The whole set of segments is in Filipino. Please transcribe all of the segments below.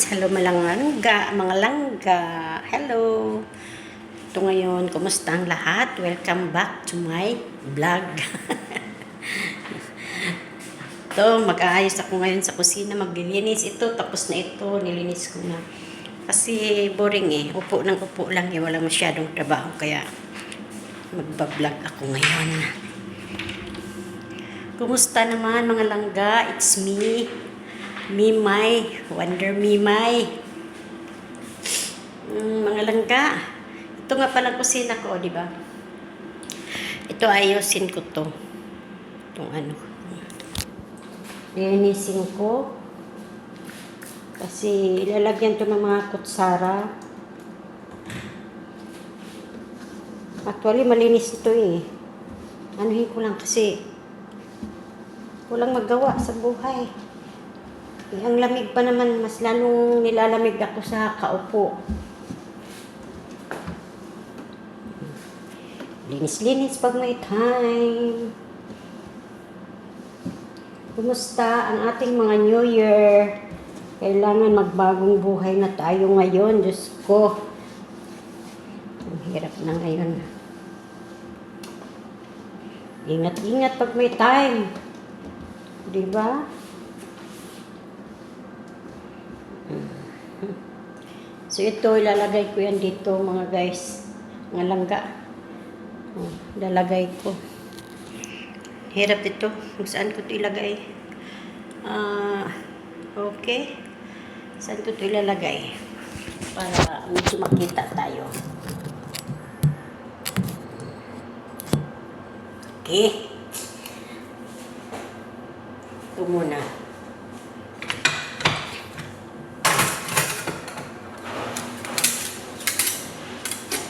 Hello mga langga. Hello. Ito ngayon, kumusta ang lahat? Welcome back to my vlog. Ito, mag-aayos ako ngayon sa kusina, maglilinis. Ito, tapos na ito, nilinis ko na. Kasi boring upo lang walang masyadong trabaho, kaya magbablog ako ngayon. Kumusta naman mga langga? It's me. Mimay, Wonder Mimay. Mga langga. Ito nga pala kusina ko, di ba? Ito ayusin ko to. Itong ano. Linisin ko. Kasi ilalagyan to ng mga kutsara. Actually, malinis ito Anuhin ko lang kasi walang magawa sa buhay. Ang lamig pa naman, mas lalong nilalamig ako sa kaupo. Linis-linis pag may time. Kumusta ang ating mga New Year? Kailangan magbagong buhay na tayo ngayon. Diyos ko. Ang hirap na ngayon. Ingat-ingat pag may time. Diba? So ito, ilalagay ko yan dito mga guys. Mga langga. Lalagay ko. Hirap ito. Kung saan ko ito ilagay. Okay. Saan ko ito ilalagay? Para medyo makita tayo. Okay. Ito muna.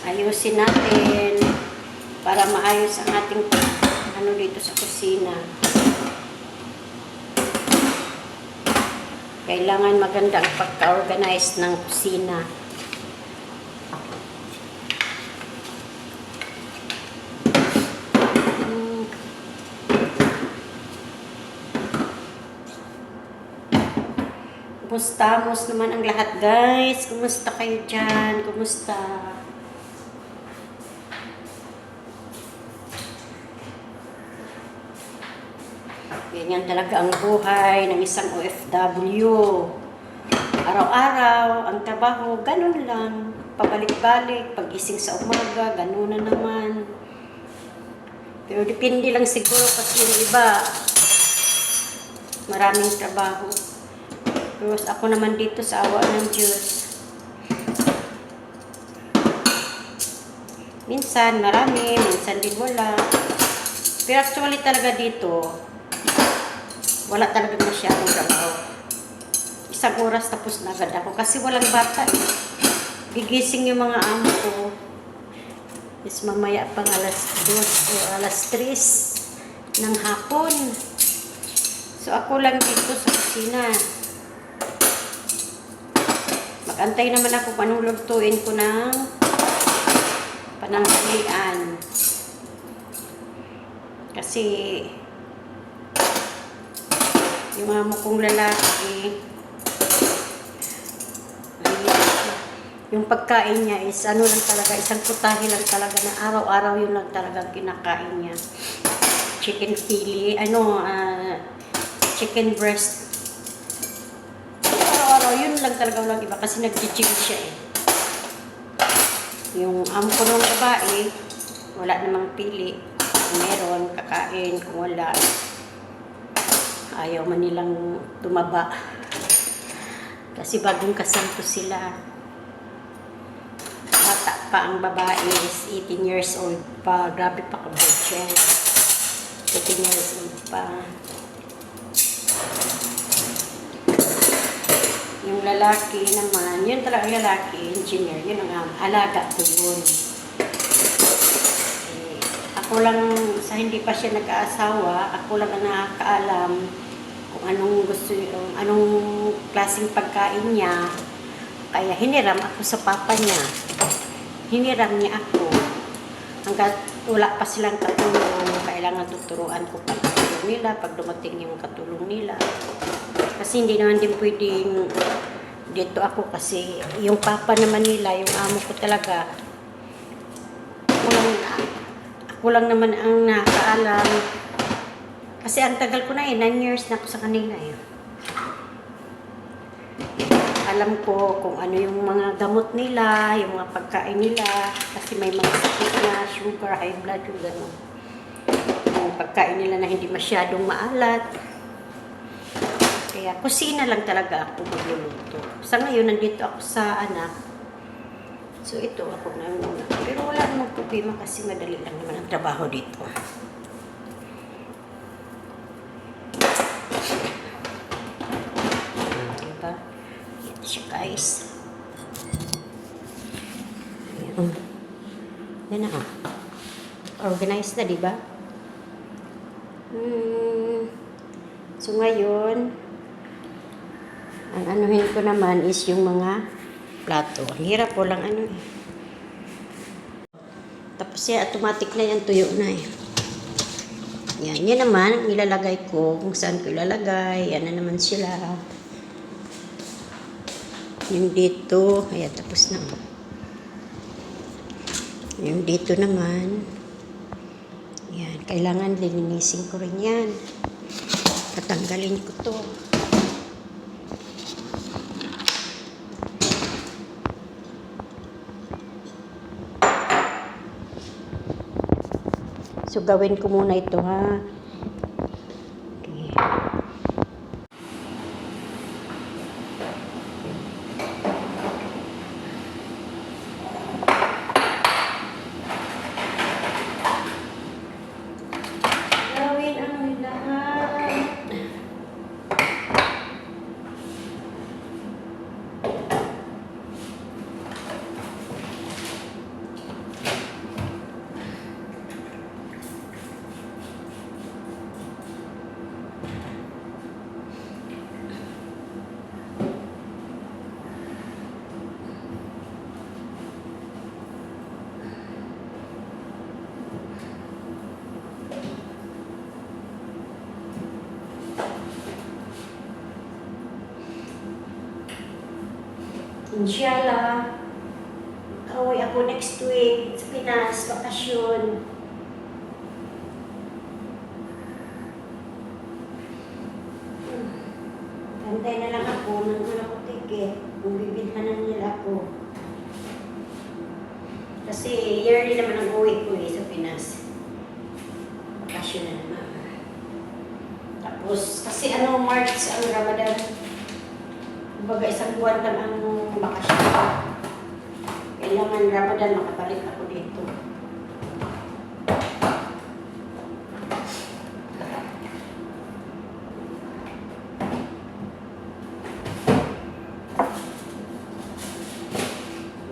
Ayusin natin para maayos ang ating dito sa kusina. Kailangan maganda ang pagka-organize ng kusina. Kumusta? Kumusta naman ang lahat guys? Kumusta kayo dyan? Kumusta? Ganyan talaga ang buhay ng isang OFW. Araw-araw, ang trabaho, ganun lang. Pabalik-balik, pag-gising sa umaga, ganun na naman. Pero depende lang siguro kasi yung iba, maraming trabaho. Pero ako naman dito sa awa ng Diyos. Minsan marami, minsan din wala. Pero actually talaga dito, wala talaga masyadong trabaho. Isang oras tapos na agad ako kasi walang bata Gigising yung mga amo ko. Is mamaya pang alas 2 o alas 3 ng hapon. So ako lang dito sa kusina. Mag-antay naman ako anong lutuin ko ng pananghalian. Kasi yung amo kong lalaki, yung pagkain niya is ano lang talaga, isang putahe lang talaga na araw-araw yun lang talaga kinakain niya. Chicken fili, chicken breast. Araw-araw yun lang talaga, walang iba kasi nag-gym siya Yung amo ko ng babae, wala namang pili. Kung meron, kakain. Kung wala, ayaw man nilang tumaba. Kasi bagong kasal ko sila. Bata pa ang babae is 18 years old pa. Grabe pa kabutya. 18 years old pa. Yung lalaki naman, yun talaga lalaki, engineer, yun ang alaga ko yun. Ako lang, sa hindi pa siya nag-aasawa, ako lang ang nakakaalam kung anong gusto, anong klaseng pagkain niya. Kaya hiniram ako sa papa niya. Hiniram niya ako. Hanggat wala pa silang katulong, kailangan tuturuan ko pa katulong nila pag dumating yung katulong nila. Kasi hindi naman din pwedeng dito ako kasi yung papa naman nila, yung amo ko talaga, ako lang naman ang nakaalam. Kasi ang tagal ko na 9 years na ako sa kanila Alam ko kung ano yung mga gamot nila, yung mga pagkain nila, kasi may mga sakit na, sugar, high blood, yung gano'n. Yung pagkain nila na hindi masyadong maalat. Kaya kusina lang talaga ako magluluto. Sa ngayon, nandito ako sa anak. So ito, ako na muna. Pero wala namang problema kasi madali lang naman ang trabaho dito. Diba? Ito siya guys. Ayan. Yan na organized na, diba? So ngayon, ang anuhin ko naman is yung mga plato. Ang hirap po lang Tapos yan, automatic na yan, tuyo na Yan, yan naman, ang ilalagay ko, kung saan ko ilalagay. Yan na naman sila. Yung dito, ayan, tapos na. Yung dito naman, yan, kailangan linisin ko rin yan. Tatanggalin ko to. So, gawin ko muna ito, ha. Okay. Gawin ang lahat. Inshallah, kauwi ako next week sa Pinas, bakasyon. Antay na lang ako, nang wala ko ticket, kung bibilhanan nila ako. Kasi yearly naman ang uwi ko sa Pinas. Bakasyon na naman. Tapos, kasi March, Ramadan. Kumbaga, isang buwan lang ang bakasyon. Kailangan Ramadan, makabalik ako dito.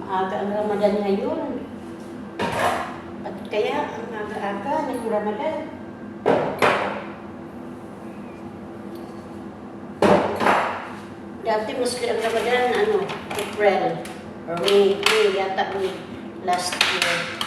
Maaga ang Ramadan ngayon. At kaya, ang aga-aga ng Ramadan. Dati Muslim ang Ramadan, April or May yata last year.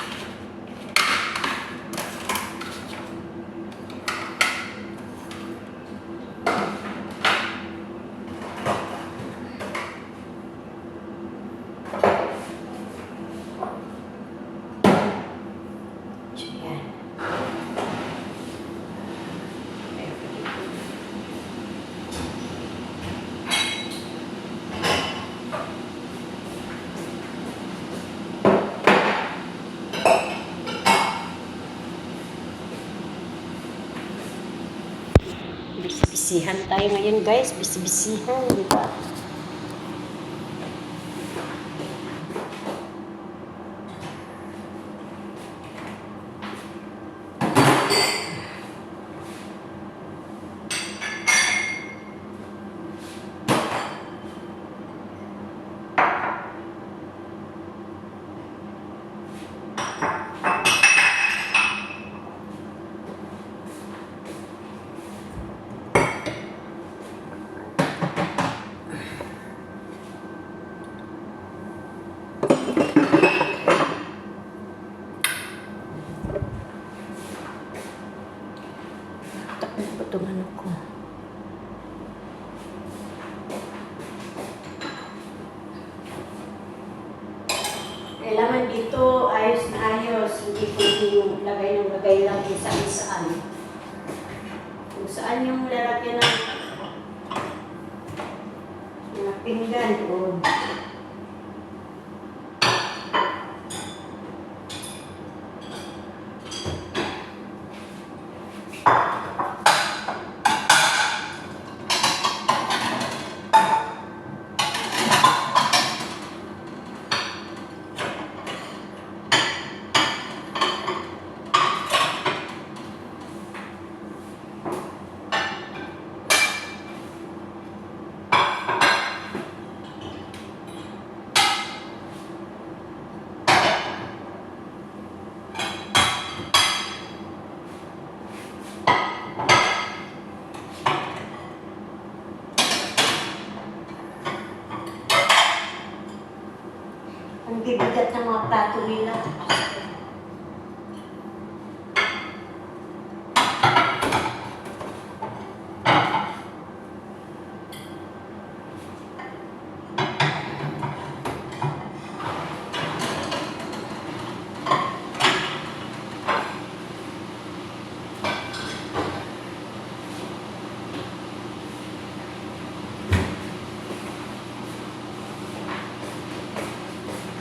Bisibisihan tayo ngayon guys, bisibisihan, di ba? Itong ko. saan. Kung saan yung lalagyan ng pinggan o ang bibigat ng mga plato nila.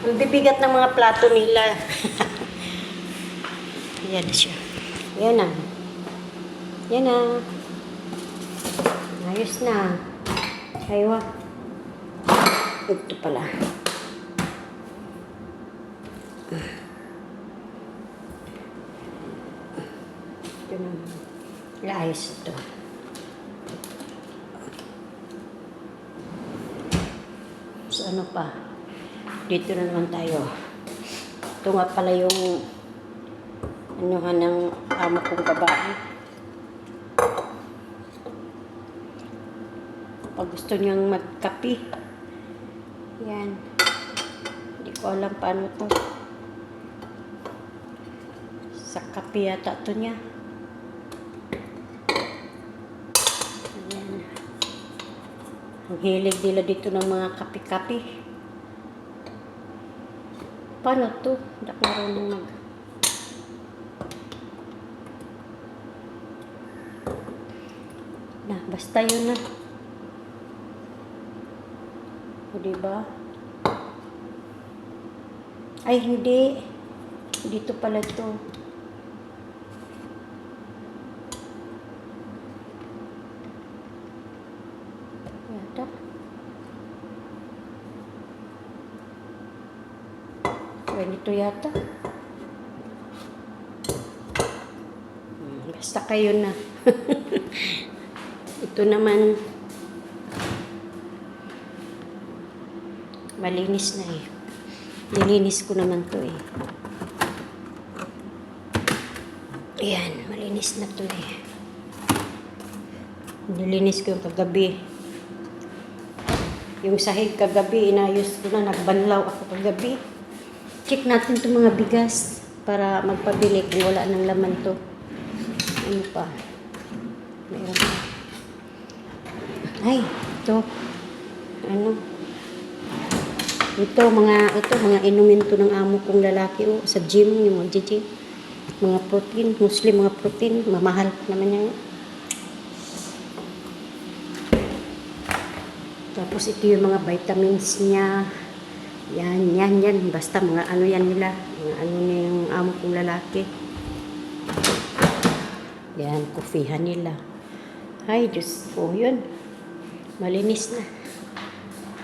Ang bibigat ng mga plato nila. Yan na siya. Yan na. Yan na. Ayos na. Aywa. Ito pala. Ito na. Ayos ito. So ano pa? Dito na naman tayo. Ito nga pala yung ng amo kong babae. Pag gusto niyang magkape. Yan. Hindi ko alam paano to. Sa kape yata to niya. Ayan. Ang hilig nila dito ng mga kape-kape. Paano to? Hindi ako marunong mag... basta yun na. O diba? Ay, hindi. Dito pala to. Yata. Ganito yata. Basta kayo na. Ito naman malinis na eh. Nilinis ko naman to eh. Ayan, malinis na to eh. Nilinis ko yung kagabi. Yung sahig kagabi, inayos ko na. Nagbanlaw ako kagabi. Check natin itong mga bigas para magpabili kung wala ng laman to. Ano pa? Mayroon pa. Ay, ito. Ano? Ito mga inumin to ng amo kong lalaki sa gym, yung mga gym. Mga protein, mostly mga protein, mamahal naman yan. Tapos ito yung mga vitamins niya. Yan. Basta mga ano yan nila. Mga ano niya yung amo kong lalaki. Yan, kufihan nila. Ay, Diyos ko, yun. Malinis na.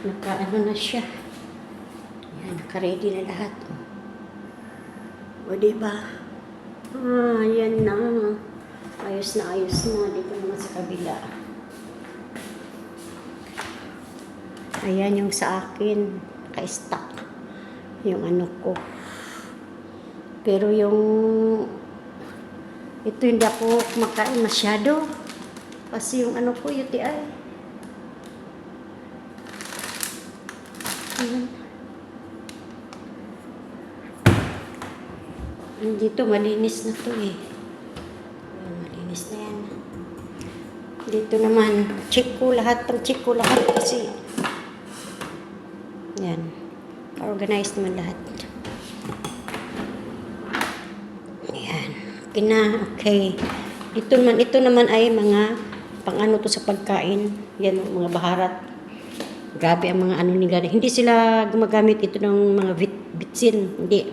Naka-ano na siya. Yan, naka-ready na lahat. O, diba? Yan na. Ayos na. Dito naman sa kabila. Ayan yung sa akin. Naka-stack. Yung ano ko. Pero yung... Ito hindi ako kumakain masyado. Kasi yung ano ko, UTI. Dito malinis na to eh. Malinis na yan. Dito naman, check ko lahat kasi yan. Organized naman lahat. Yan. Okay na, okay. Ito naman ay mga pang-ano to sa pagkain. Yan, mga baharat. Grabe ang mga ano nila. Hindi sila gumagamit ito ng mga bitsin. Hindi.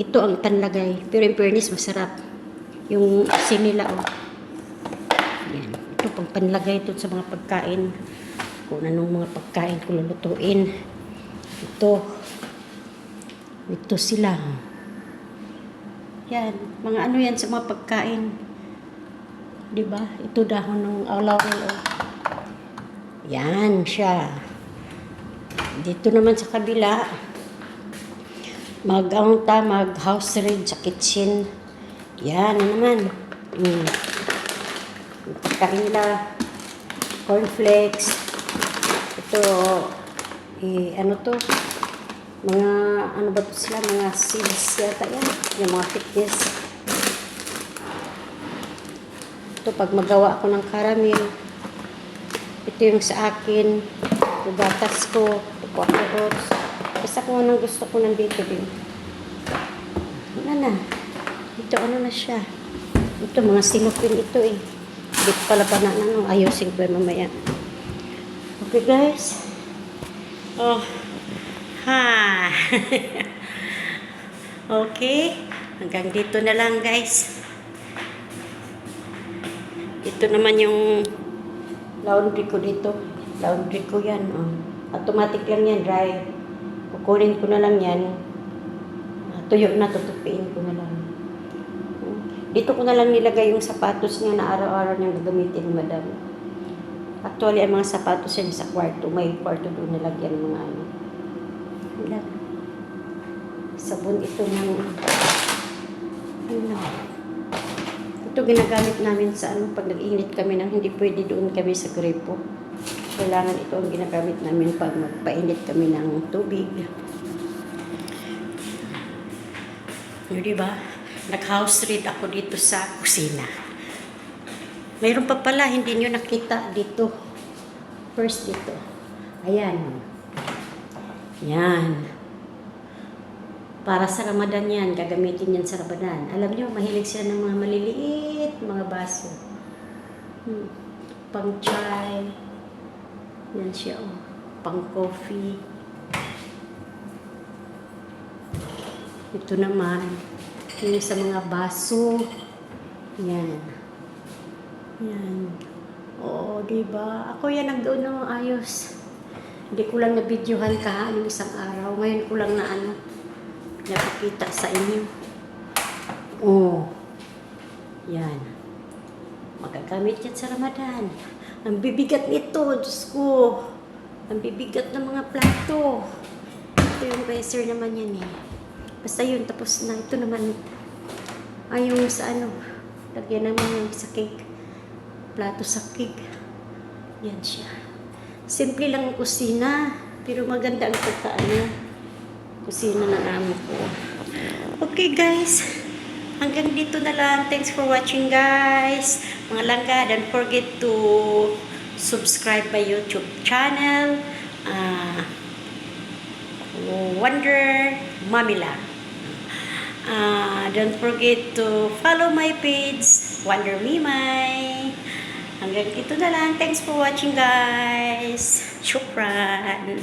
Ito ang tanlagay. Pero in fairness, masarap. Yung asin nila, oh. Yan. Ito pang panlagay ito sa mga pagkain. Kung anong mga pagkain ko lulutuin. Ito sila. Yan. Mga ano yan sa mga pagkain. Diba? Ito dahon ng laurel, oh. Yan siya. Dito naman sa kabila, mag-house raid sa kitchen. Yan na naman. Pagkain nila, cornflakes. Ito, ano to? Mga, ano ba to sila? Mga seeds yata yan. Yung mga fitness. Ito, pag magawa ako ng caramel, ito yung sa akin. Ugatas ko. Kuha ko oats. Basta kung anong gusto ko nandito din. Ano na. Ito ano na siya. Ito mga sinupin ito eh. Hindi ko pala pa na ayusin ko mamaya. Okay guys. Oh. Ha. Okay. Hanggang dito na lang guys. Ito naman yung laundry ko dito. Laundry ko yan. Oh. Automatic lang yan, dry. Kukunin ko na lang yan. Tuyo na, tutupiin ko na lang. Dito ko na lang nilagay yung sapatos niya na araw-araw niyang gagamitin, madam. Actually, ang mga sapatos niya sa kwarto. May kwarto doon nilagyan mga ano. Wala. Sabon ito ng ano. Ito ginagamit namin sa ano, pag nag-init kami nang hindi pwede doon kami sa gripo. Kailangan ito ang ginagamit namin pag magpainit kami ng tubig. Yun, diba? Nag-house raid ako dito sa kusina. Mayroon pa pala, hindi nyo nakita dito. First dito. Ayan. Yan. Para sa Ramadan yan. Gagamitin yan sa Ramadan. Alam nyo, mahilig sila ng mga maliliit, mga baso. Pang chai. Yan siya, oh. Pang coffee. Ito naman. Yung sa mga baso. Yan. Yan. Oo, diba? Ako yan nagdoon ng ayos. Hindi ko lang na-videohan ka ng isang araw. Ngayon ko lang na ano, napakita sa inyo. Oo. Yan. Magagamit yan sa Ramadan. Ang bibigat nito, Diyos ko. Ang bibigat ng mga plato. Ito yung riser naman yan eh. Basta yun, tapos na. Ito naman, ay yung sa ano, lagyan naman yung sa cake. Plato sa cake. Yan siya. Simple lang ang kusina, pero maganda ang pagkaano. Kusina ng amo ko. Okay guys, hanggang dito na lang. Thanks for watching guys. Mga langga, don't forget to subscribe my YouTube channel. Wonder Mamila. Don't forget to follow my page, Wonder Mimay. Hanggang dito na lang. Thanks for watching guys. Shukran.